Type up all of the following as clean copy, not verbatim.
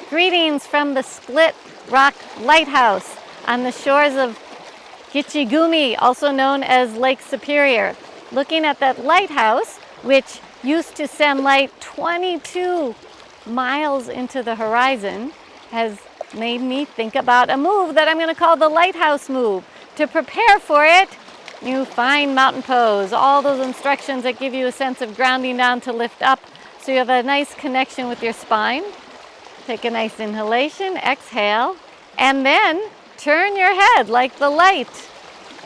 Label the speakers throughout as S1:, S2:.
S1: Greetings from the Split Rock Lighthouse on the shores of Gitche, also known as Lake Superior. Looking at that lighthouse, which used to send light 22 miles into the horizon, has made me think about a move that I'm going to call the lighthouse move. To prepare for it, you find mountain pose, all those instructions that give you a sense of grounding down to lift up so you have a nice connection with your spine. Take a nice inhalation, exhale, and then turn your head like the light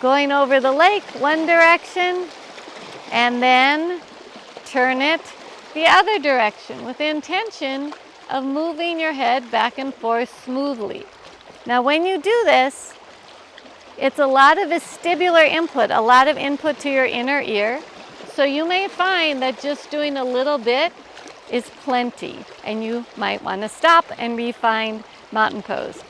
S1: going over the lake one direction, and then turn it the other direction with the intention of moving your head back and forth smoothly. Now when you do this, it's a lot of vestibular input, a lot of input to your inner ear. So you may find that just doing a little bit is plenty, and you might want to stop and refine mountain pose.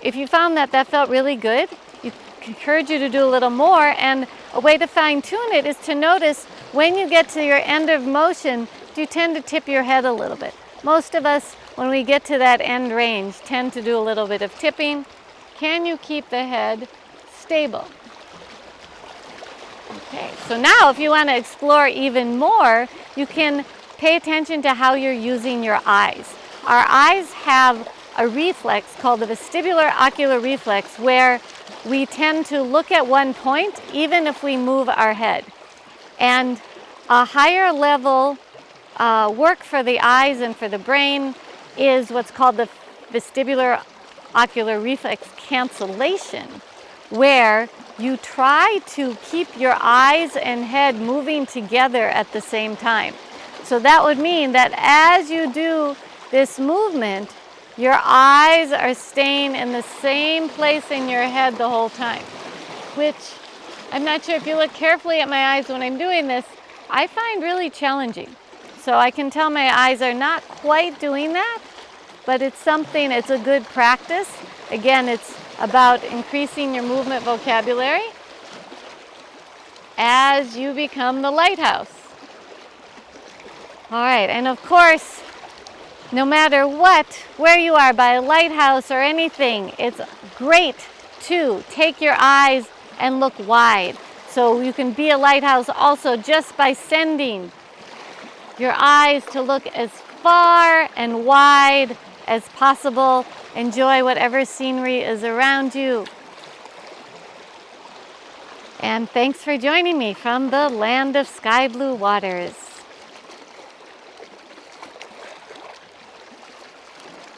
S1: If you found that felt really good, I encourage you to do a little more, and a way to fine tune it is to notice when you get to your end of motion, do you tend to tip your head a little bit? Most of us, when we get to that end range, tend to do a little bit of tipping. Can you keep the head stable? Okay, so now if you want to explore even more, you can pay attention to how you're using your eyes. Our eyes have a reflex called the vestibular ocular reflex, where we tend to look at one point even if we move our head. And a higher level work for the eyes and for the brain is what's called the vestibular ocular reflex cancellation, where you try to keep your eyes and head moving together at the same time. So that would mean that as you do this movement, your eyes are staying in the same place in your head the whole time, which I'm not sure if you look carefully at my eyes when I'm doing this, I find really challenging. So I can tell my eyes are not quite doing that, but it's a good practice. Again, it's about increasing your movement vocabulary as you become the lighthouse. All right, and of course, no matter where you are, by a lighthouse or anything, it's great to take your eyes and look wide. So you can be a lighthouse also just by sending your eyes to look as far and wide as possible. Enjoy whatever scenery is around you. And thanks for joining me from the land of sky blue waters.